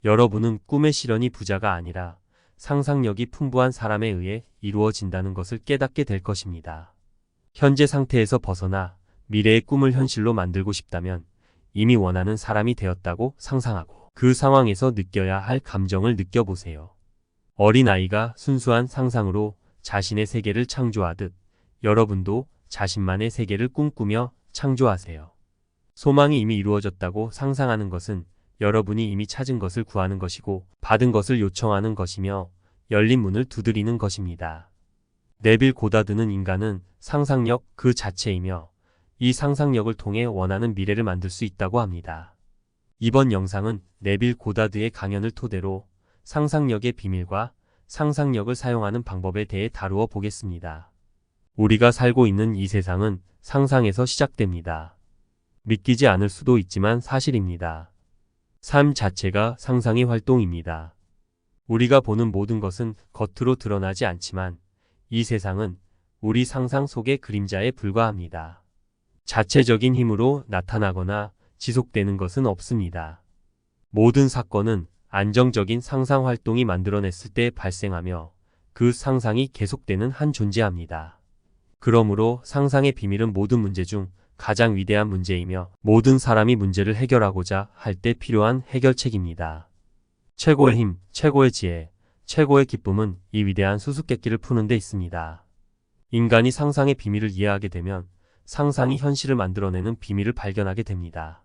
여러분은 꿈의 실현이 부자가 아니라 상상력이 풍부한 사람에 의해 이루어진다는 것을 깨닫게 될 것입니다. 현재 상태에서 벗어나 미래의 꿈을 현실로 만들고 싶다면 이미 원하는 사람이 되었다고 상상하고 그 상황에서 느껴야 할 감정을 느껴보세요. 어린아이가 순수한 상상으로 자신의 세계를 창조하듯 여러분도 자신만의 세계를 꿈꾸며 창조하세요. 소망이 이미 이루어졌다고 상상하는 것은 여러분이 이미 찾은 것을 구하는 것이고 받은 것을 요청하는 것이며 열린 문을 두드리는 것입니다. 네빌 고다드는 인간은 상상력 그 자체이며 이 상상력을 통해 원하는 미래를 만들 수 있다고 합니다. 이번 영상은 네빌 고다드의 강연을 토대로 상상력의 비밀과 상상력을 사용하는 방법에 대해 다루어 보겠습니다. 우리가 살고 있는 이 세상은 상상에서 시작됩니다. 믿기지 않을 수도 있지만 사실입니다. 삶 자체가 상상의 활동입니다. 우리가 보는 모든 것은 겉으로 드러나지 않지만 이 세상은 우리 상상 속의 그림자에 불과합니다. 자체적인 힘으로 나타나거나 지속되는 것은 없습니다. 모든 사건은 안정적인 상상 활동이 만들어냈을 때 발생하며 그 상상이 계속되는 한 존재합니다. 그러므로 상상의 비밀은 모든 문제 중 가장 위대한 문제이며 모든 사람이 문제를 해결하고자 할 때 필요한 해결책입니다. 최고의 힘, 최고의 지혜, 최고의 기쁨은 이 위대한 수수께끼를 푸는 데 있습니다. 인간이 상상의 비밀을 이해하게 되면 상상이 현실을 만들어내는 비밀을 발견하게 됩니다.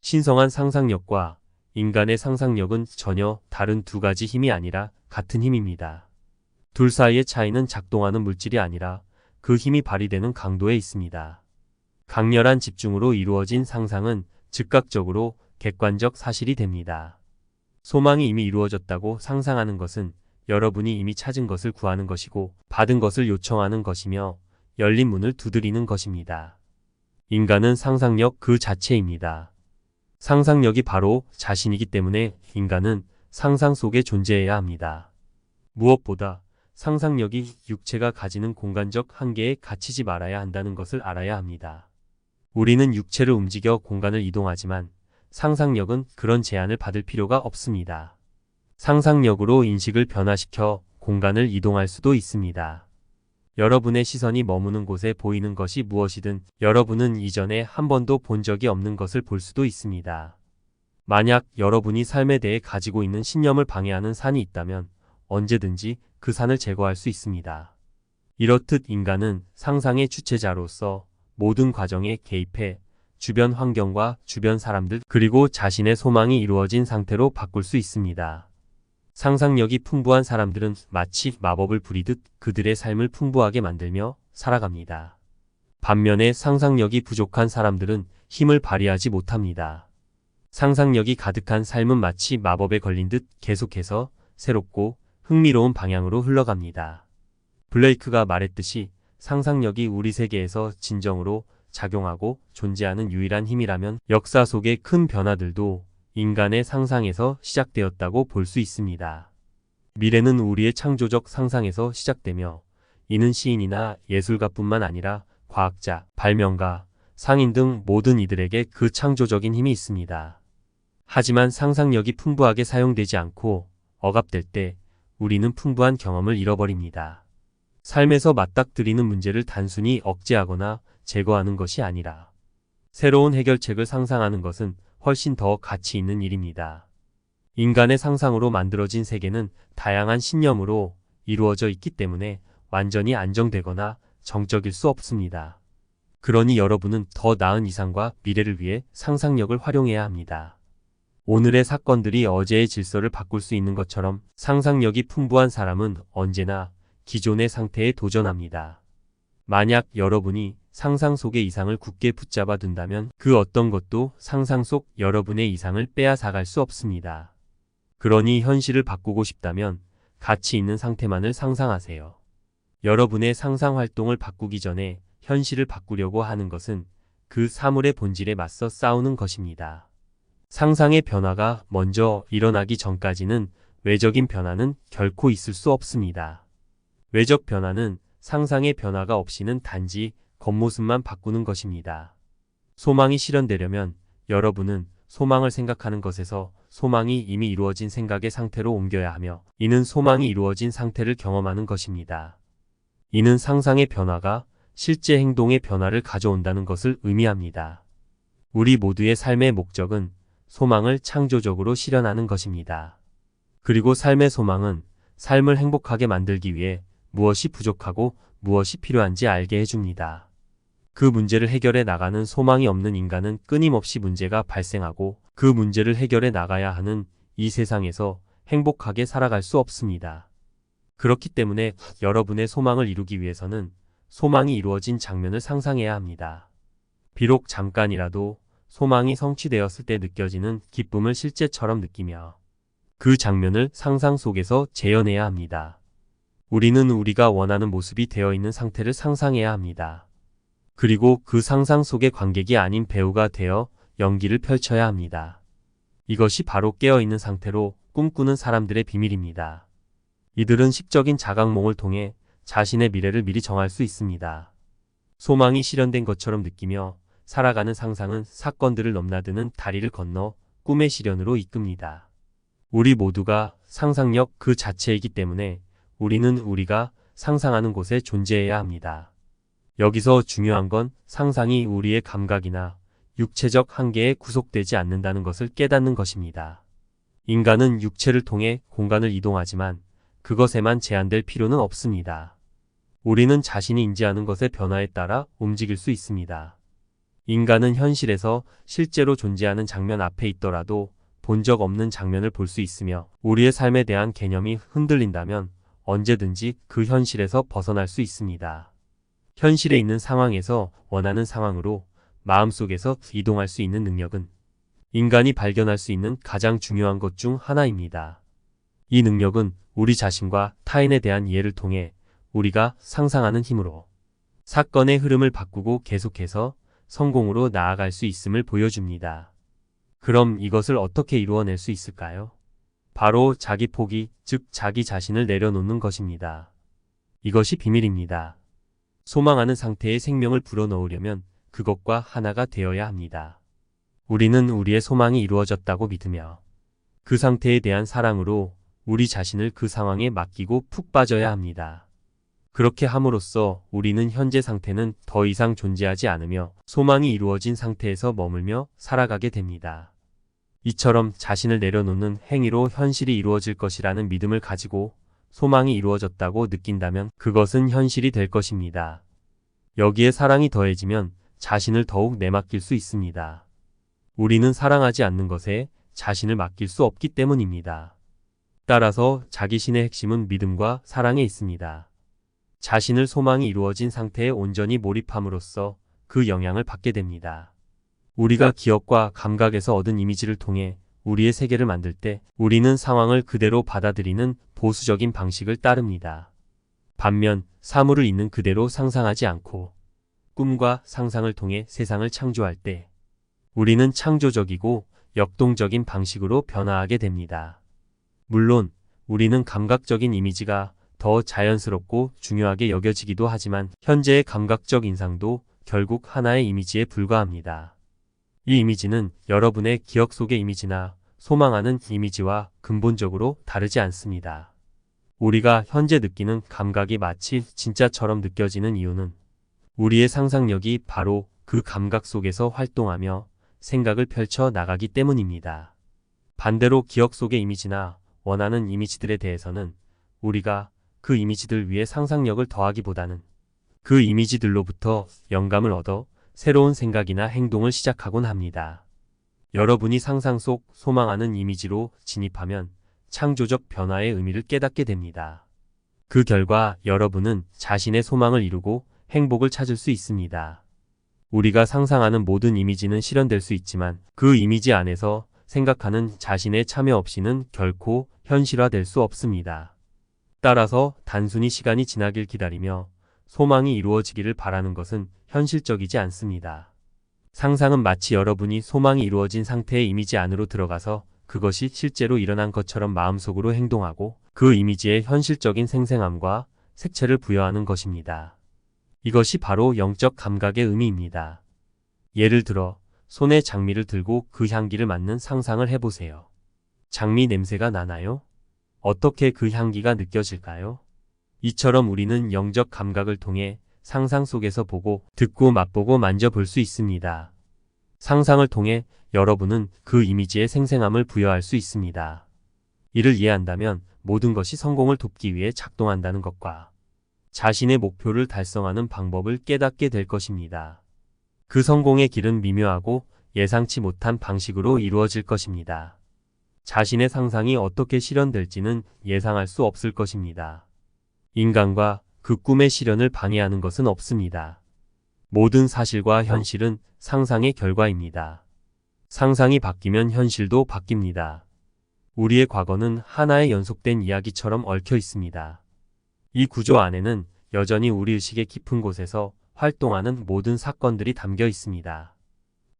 신성한 상상력과 인간의 상상력은 전혀 다른 두 가지 힘이 아니라 같은 힘입니다. 둘 사이의 차이는 작동하는 물질이 아니라 그 힘이 발휘되는 강도에 있습니다. 강렬한 집중으로 이루어진 상상은 즉각적으로 객관적 사실이 됩니다. 소망이 이미 이루어졌다고 상상하는 것은 여러분이 이미 찾은 것을 구하는 것이고 받은 것을 요청하는 것이며 열린 문을 두드리는 것입니다. 인간은 상상력 그 자체입니다. 상상력이 바로 자신이기 때문에 인간은 상상 속에 존재해야 합니다. 무엇보다 상상력이 육체가 가지는 공간적 한계에 갇히지 말아야 한다는 것을 알아야 합니다. 우리는 육체를 움직여 공간을 이동하지만 상상력은 그런 제한을 받을 필요가 없습니다. 상상력으로 인식을 변화시켜 공간을 이동할 수도 있습니다. 여러분의 시선이 머무는 곳에 보이는 것이 무엇이든 여러분은 이전에 한 번도 본 적이 없는 것을 볼 수도 있습니다. 만약 여러분이 삶에 대해 가지고 있는 신념을 방해하는 산이 있다면 언제든지 그 산을 제거할 수 있습니다. 이렇듯 인간은 상상의 주체자로서 모든 과정에 개입해 주변 환경과 주변 사람들 그리고 자신의 소망이 이루어진 상태로 바꿀 수 있습니다. 상상력이 풍부한 사람들은 마치 마법을 부리듯 그들의 삶을 풍부하게 만들며 살아갑니다. 반면에 상상력이 부족한 사람들은 힘을 발휘하지 못합니다. 상상력이 가득한 삶은 마치 마법에 걸린 듯 계속해서 새롭고 흥미로운 방향으로 흘러갑니다. 블레이크가 말했듯이 상상력이 우리 세계에서 진정으로 작용하고 존재하는 유일한 힘이라면 역사 속의 큰 변화들도 인간의 상상에서 시작되었다고 볼 수 있습니다. 미래는 우리의 창조적 상상에서 시작되며 이는 시인이나 예술가뿐만 아니라 과학자, 발명가, 상인 등 모든 이들에게 그 창조적인 힘이 있습니다. 하지만 상상력이 풍부하게 사용되지 않고 억압될 때 우리는 풍부한 경험을 잃어버립니다. 삶에서 맞닥뜨리는 문제를 단순히 억제하거나 제거하는 것이 아니라 새로운 해결책을 상상하는 것은 훨씬 더 가치 있는 일입니다. 인간의 상상으로 만들어진 세계는 다양한 신념으로 이루어져 있기 때문에 완전히 안정되거나 정적일 수 없습니다. 그러니 여러분은 더 나은 이상과 미래를 위해 상상력을 활용해야 합니다. 오늘의 사건들이 어제의 질서를 바꿀 수 있는 것처럼 상상력이 풍부한 사람은 언제나 기존의 상태에 도전합니다. 만약 여러분이 상상 속의 이상을 굳게 붙잡아 둔다면 그 어떤 것도 상상 속 여러분의 이상을 빼앗아갈 수 없습니다. 그러니 현실을 바꾸고 싶다면 가치 있는 상태만을 상상하세요. 여러분의 상상 활동을 바꾸기 전에 현실을 바꾸려고 하는 것은 그 사물의 본질에 맞서 싸우는 것입니다. 상상의 변화가 먼저 일어나기 전까지는 외적인 변화는 결코 있을 수 없습니다. 외적 변화는 상상의 변화가 없이는 단지 겉모습만 바꾸는 것입니다. 소망이 실현되려면 여러분은 소망을 생각하는 것에서 소망이 이미 이루어진 생각의 상태로 옮겨야 하며, 이는 소망이 이루어진 상태를 경험하는 것입니다. 이는 상상의 변화가 실제 행동의 변화를 가져온다는 것을 의미합니다. 우리 모두의 삶의 목적은 소망을 창조적으로 실현하는 것입니다. 그리고 삶의 소망은 삶을 행복하게 만들기 위해 무엇이 부족하고 무엇이 필요한지 알게 해줍니다. 그 문제를 해결해 나가는 소망이 없는 인간은 끊임없이 문제가 발생하고 그 문제를 해결해 나가야 하는 이 세상에서 행복하게 살아갈 수 없습니다. 그렇기 때문에 여러분의 소망을 이루기 위해서는 소망이 이루어진 장면을 상상해야 합니다. 비록 잠깐이라도 소망이 성취되었을 때 느껴지는 기쁨을 실제처럼 느끼며 그 장면을 상상 속에서 재현해야 합니다. 우리는 우리가 원하는 모습이 되어 있는 상태를 상상해야 합니다. 그리고 그 상상 속의 관객이 아닌 배우가 되어 연기를 펼쳐야 합니다. 이것이 바로 깨어있는 상태로 꿈꾸는 사람들의 비밀입니다. 이들은 식적인 자각몽을 통해 자신의 미래를 미리 정할 수 있습니다. 소망이 실현된 것처럼 느끼며 살아가는 상상은 사건들을 넘나드는 다리를 건너 꿈의 실현으로 이끕니다. 우리 모두가 상상력 그 자체이기 때문에 우리는 우리가 상상하는 곳에 존재해야 합니다. 여기서 중요한 건 상상이 우리의 감각이나 육체적 한계에 구속되지 않는다는 것을 깨닫는 것입니다. 인간은 육체를 통해 공간을 이동하지만 그것에만 제한될 필요는 없습니다. 우리는 자신이 인지하는 것의 변화에 따라 움직일 수 있습니다. 인간은 현실에서 실제로 존재하는 장면 앞에 있더라도 본 적 없는 장면을 볼 수 있으며 우리의 삶에 대한 개념이 흔들린다면 언제든지 그 현실에서 벗어날 수 있습니다. 현실에 있는 상황에서 원하는 상황으로 마음속에서 이동할 수 있는 능력은 인간이 발견할 수 있는 가장 중요한 것 중 하나입니다. 이 능력은 우리 자신과 타인에 대한 이해를 통해 우리가 상상하는 힘으로 사건의 흐름을 바꾸고 계속해서 성공으로 나아갈 수 있음을 보여줍니다. 그럼 이것을 어떻게 이루어낼 수 있을까요? 바로 자기 포기, 즉 자기 자신을 내려놓는 것입니다. 이것이 비밀입니다. 소망하는 상태의 생명을 불어넣으려면 그것과 하나가 되어야 합니다. 우리는 우리의 소망이 이루어졌다고 믿으며 그 상태에 대한 사랑으로 우리 자신을 그 상황에 맡기고 푹 빠져야 합니다. 그렇게 함으로써 우리는 현재 상태는 더 이상 존재하지 않으며 소망이 이루어진 상태에서 머물며 살아가게 됩니다. 이처럼 자신을 내려놓는 행위로 현실이 이루어질 것이라는 믿음을 가지고 소망이 이루어졌다고 느낀다면 그것은 현실이 될 것입니다. 여기에 사랑이 더해지면 자신을 더욱 내맡길 수 있습니다. 우리는 사랑하지 않는 것에 자신을 맡길 수 없기 때문입니다. 따라서 자기 신의 핵심은 믿음과 사랑에 있습니다. 자신을 소망이 이루어진 상태에 온전히 몰입함으로써 그 영향을 받게 됩니다. 우리가 기억과 감각에서 얻은 이미지를 통해 우리의 세계를 만들 때 우리는 상황을 그대로 받아들이는 보수적인 방식을 따릅니다. 반면 사물을 있는 그대로 상상하지 않고 꿈과 상상을 통해 세상을 창조할 때 우리는 창조적이고 역동적인 방식으로 변화하게 됩니다. 물론 우리는 감각적인 이미지가 더 자연스럽고 중요하게 여겨지기도 하지만 현재의 감각적 인상도 결국 하나의 이미지에 불과합니다. 이 이미지는 여러분의 기억 속의 이미지나 소망하는 이미지와 근본적으로 다르지 않습니다. 우리가 현재 느끼는 감각이 마치 진짜처럼 느껴지는 이유는 우리의 상상력이 바로 그 감각 속에서 활동하며 생각을 펼쳐 나가기 때문입니다. 반대로 기억 속의 이미지나 원하는 이미지들에 대해서는 우리가 그 이미지들 위에 상상력을 더하기보다는 그 이미지들로부터 영감을 얻어 새로운 생각이나 행동을 시작하곤 합니다. 여러분이 상상 속 소망하는 이미지로 진입하면 창조적 변화의 의미를 깨닫게 됩니다. 그 결과 여러분은 자신의 소망을 이루고 행복을 찾을 수 있습니다. 우리가 상상하는 모든 이미지는 실현될 수 있지만 그 이미지 안에서 생각하는 자신의 참여 없이는 결코 현실화될 수 없습니다. 따라서 단순히 시간이 지나길 기다리며 소망이 이루어지기를 바라는 것은 현실적이지 않습니다. 상상은 마치 여러분이 소망이 이루어진 상태의 이미지 안으로 들어가서 그것이 실제로 일어난 것처럼 마음속으로 행동하고 그 이미지에 현실적인 생생함과 색채를 부여하는 것입니다. 이것이 바로 영적 감각의 의미입니다. 예를 들어 손에 장미를 들고 그 향기를 맡는 상상을 해보세요. 장미 냄새가 나나요? 어떻게 그 향기가 느껴질까요? 이처럼 우리는 영적 감각을 통해 상상 속에서 보고, 듣고, 맛보고, 만져볼 수 있습니다. 상상을 통해 여러분은 그 이미지에 생생함을 부여할 수 있습니다. 이를 이해한다면 모든 것이 성공을 돕기 위해 작동한다는 것과 자신의 목표를 달성하는 방법을 깨닫게 될 것입니다. 그 성공의 길은 미묘하고 예상치 못한 방식으로 이루어질 것입니다. 자신의 상상이 어떻게 실현될지는 예상할 수 없을 것입니다. 인간과 그 꿈의 실현을 방해하는 것은 없습니다. 모든 사실과 현실은 상상의 결과입니다. 상상이 바뀌면 현실도 바뀝니다. 우리의 과거는 하나의 연속된 이야기처럼 얽혀 있습니다. 이 구조 안에는 여전히 우리 의식의 깊은 곳에서 활동하는 모든 사건들이 담겨 있습니다.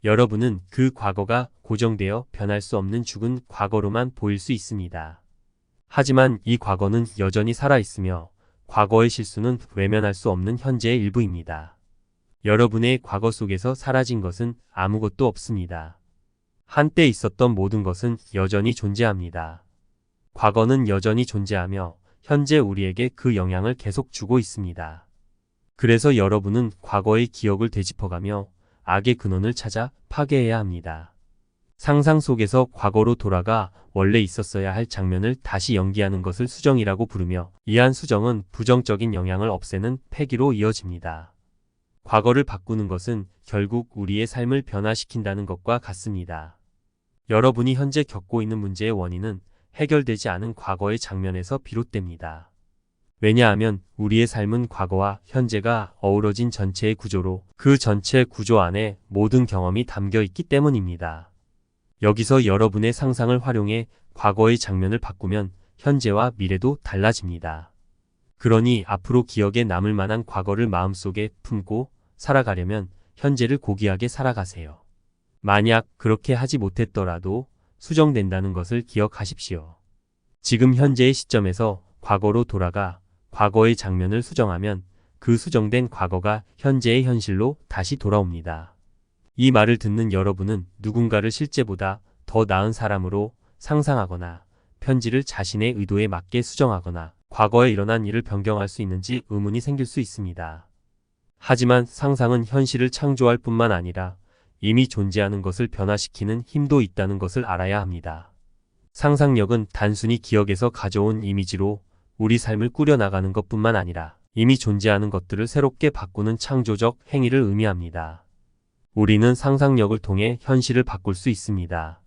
여러분은 그 과거가 고정되어 변할 수 없는 죽은 과거로만 보일 수 있습니다. 하지만 이 과거는 여전히 살아있으며 과거의 실수는 외면할 수 없는 현재의 일부입니다. 여러분의 과거 속에서 사라진 것은 아무것도 없습니다. 한때 있었던 모든 것은 여전히 존재합니다. 과거는 여전히 존재하며 현재 우리에게 그 영향을 계속 주고 있습니다. 그래서 여러분은 과거의 기억을 되짚어가며 악의 근원을 찾아 파괴해야 합니다. 상상 속에서 과거로 돌아가 원래 있었어야 할 장면을 다시 연기하는 것을 수정이라고 부르며, 이한 수정은 부정적인 영향을 없애는 패기로 이어집니다. 과거를 바꾸는 것은 결국 우리의 삶을 변화시킨다는 것과 같습니다. 여러분이 현재 겪고 있는 문제의 원인은 해결되지 않은 과거의 장면에서 비롯됩니다. 왜냐하면 우리의 삶은 과거와 현재가 어우러진 전체의 구조로, 그 전체 구조 안에 모든 경험이 담겨 있기 때문입니다. 여기서 여러분의 상상을 활용해 과거의 장면을 바꾸면 현재와 미래도 달라집니다. 그러니 앞으로 기억에 남을 만한 과거를 마음속에 품고 살아가려면 현재를 고귀하게 살아가세요. 만약 그렇게 하지 못했더라도 수정된다는 것을 기억하십시오. 지금 현재의 시점에서 과거로 돌아가 과거의 장면을 수정하면 그 수정된 과거가 현재의 현실로 다시 돌아옵니다. 이 말을 듣는 여러분은 누군가를 실제보다 더 나은 사람으로 상상하거나 편지를 자신의 의도에 맞게 수정하거나 과거에 일어난 일을 변경할 수 있는지 의문이 생길 수 있습니다. 하지만 상상은 현실을 창조할 뿐만 아니라 이미 존재하는 것을 변화시키는 힘도 있다는 것을 알아야 합니다. 상상력은 단순히 기억에서 가져온 이미지로 우리 삶을 꾸려나가는 것뿐만 아니라 이미 존재하는 것들을 새롭게 바꾸는 창조적 행위를 의미합니다. 우리는 상상력을 통해 현실을 바꿀 수 있습니다.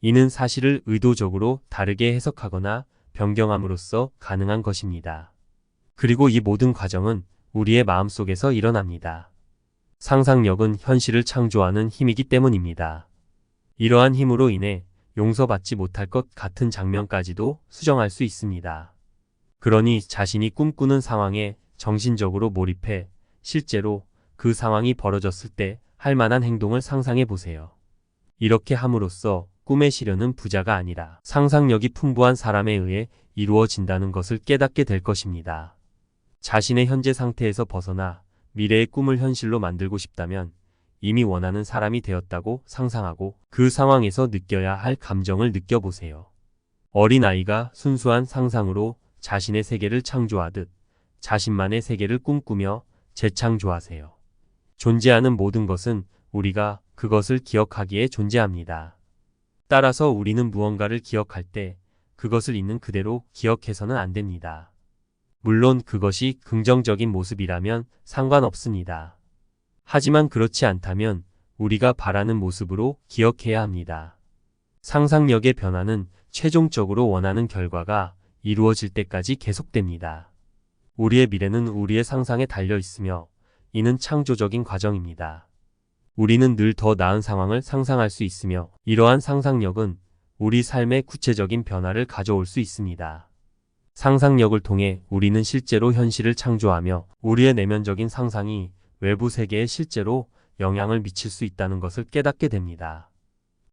이는 사실을 의도적으로 다르게 해석하거나 변경함으로써 가능한 것입니다. 그리고 이 모든 과정은 우리의 마음속에서 일어납니다. 상상력은 현실을 창조하는 힘이기 때문입니다. 이러한 힘으로 인해 용서받지 못할 것 같은 장면까지도 수정할 수 있습니다. 그러니 자신이 꿈꾸는 상황에 정신적으로 몰입해 실제로 그 상황이 벌어졌을 때 할 만한 행동을 상상해 보세요. 이렇게 함으로써 꿈의 실현은 부자가 아니라 상상력이 풍부한 사람에 의해 이루어진다는 것을 깨닫게 될 것입니다. 자신의 현재 상태에서 벗어나 미래의 꿈을 현실로 만들고 싶다면 이미 원하는 사람이 되었다고 상상하고 그 상황에서 느껴야 할 감정을 느껴보세요. 어린아이가 순수한 상상으로 자신의 세계를 창조하듯 자신만의 세계를 꿈꾸며 재창조하세요. 존재하는 모든 것은 우리가 그것을 기억하기에 존재합니다. 따라서 우리는 무언가를 기억할 때 그것을 있는 그대로 기억해서는 안 됩니다. 물론 그것이 긍정적인 모습이라면 상관없습니다. 하지만 그렇지 않다면 우리가 바라는 모습으로 기억해야 합니다. 상상력의 변화는 최종적으로 원하는 결과가 이루어질 때까지 계속됩니다. 우리의 미래는 우리의 상상에 달려 있으며 이는 창조적인 과정입니다. 우리는 늘 더 나은 상황을 상상할 수 있으며 이러한 상상력은 우리 삶의 구체적인 변화를 가져올 수 있습니다. 상상력을 통해 우리는 실제로 현실을 창조하며 우리의 내면적인 상상이 외부 세계에 실제로 영향을 미칠 수 있다는 것을 깨닫게 됩니다.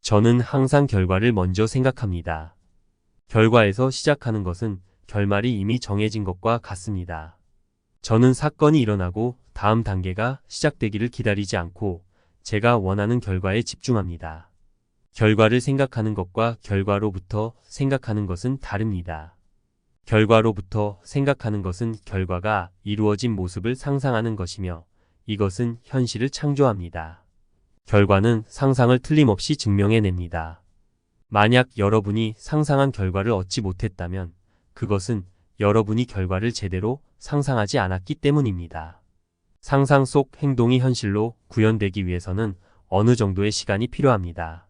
저는 항상 결과를 먼저 생각합니다. 결과에서 시작하는 것은 결말이 이미 정해진 것과 같습니다. 저는 사건이 일어나고 다음 단계가 시작되기를 기다리지 않고 제가 원하는 결과에 집중합니다. 결과를 생각하는 것과 결과로부터 생각하는 것은 다릅니다. 결과로부터 생각하는 것은 결과가 이루어진 모습을 상상하는 것이며 이것은 현실을 창조합니다. 결과는 상상을 틀림없이 증명해냅니다. 만약 여러분이 상상한 결과를 얻지 못했다면 그것은 여러분이 결과를 제대로 상상하지 않았기 때문입니다. 상상 속 행동이 현실로 구현되기 위해서는 어느 정도의 시간이 필요합니다.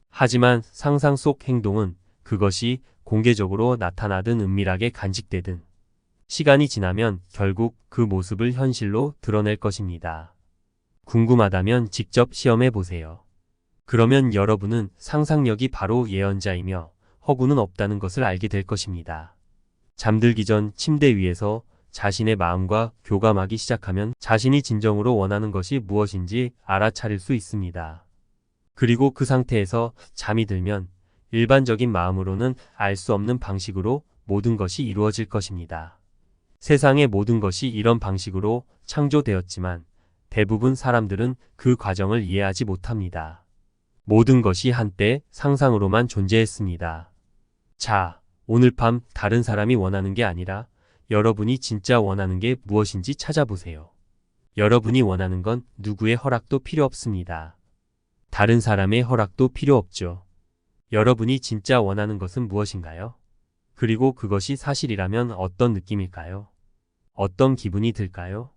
하지만 상상 속 행동은 그것이 공개적으로 나타나든 은밀하게 간직되든 시간이 지나면 결국 그 모습을 현실로 드러낼 것입니다. 궁금하다면 직접 시험해 보세요. 그러면 여러분은 상상력이 바로 예언자이며 허구는 없다는 것을 알게 될 것입니다. 잠들기 전 침대 위에서 자신의 마음과 교감하기 시작하면 자신이 진정으로 원하는 것이 무엇인지 알아차릴 수 있습니다. 그리고 그 상태에서 잠이 들면 일반적인 마음으로는 알 수 없는 방식으로 모든 것이 이루어질 것입니다. 세상의 모든 것이 이런 방식으로 창조되었지만 대부분 사람들은 그 과정을 이해하지 못합니다. 모든 것이 한때 상상으로만 존재했습니다. 자, 오늘 밤 다른 사람이 원하는 게 아니라 여러분이 진짜 원하는 게 무엇인지 찾아보세요. 여러분이 원하는 건 누구의 허락도 필요 없습니다. 다른 사람의 허락도 필요 없죠. 여러분이 진짜 원하는 것은 무엇인가요? 그리고 그것이 사실이라면 어떤 느낌일까요? 어떤 기분이 들까요?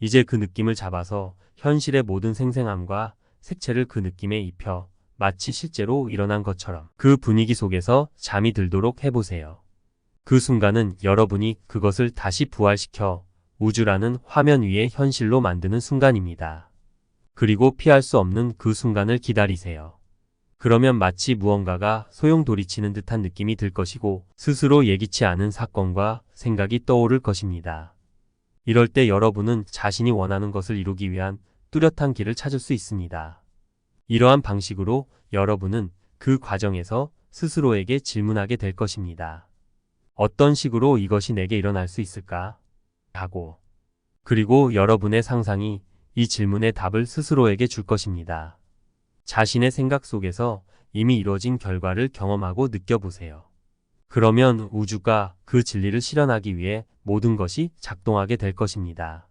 이제 그 느낌을 잡아서 현실의 모든 생생함과 색채를 그 느낌에 입혀 마치 실제로 일어난 것처럼 그 분위기 속에서 잠이 들도록 해보세요. 그 순간은 여러분이 그것을 다시 부활시켜 우주라는 화면 위에 현실로 만드는 순간입니다. 그리고 피할 수 없는 그 순간을 기다리세요. 그러면 마치 무언가가 소용돌이치는 듯한 느낌이 들 것이고 스스로 예기치 않은 사건과 생각이 떠오를 것입니다. 이럴 때 여러분은 자신이 원하는 것을 이루기 위한 뚜렷한 길을 찾을 수 있습니다. 이러한 방식으로 여러분은 그 과정에서 스스로에게 질문하게 될 것입니다. 어떤 식으로 이것이 내게 일어날 수 있을까? 하고. 그리고 여러분의 상상이 이 질문의 답을 스스로에게 줄 것입니다. 자신의 생각 속에서 이미 이루어진 결과를 경험하고 느껴보세요. 그러면 우주가 그 진리를 실현하기 위해 모든 것이 작동하게 될 것입니다.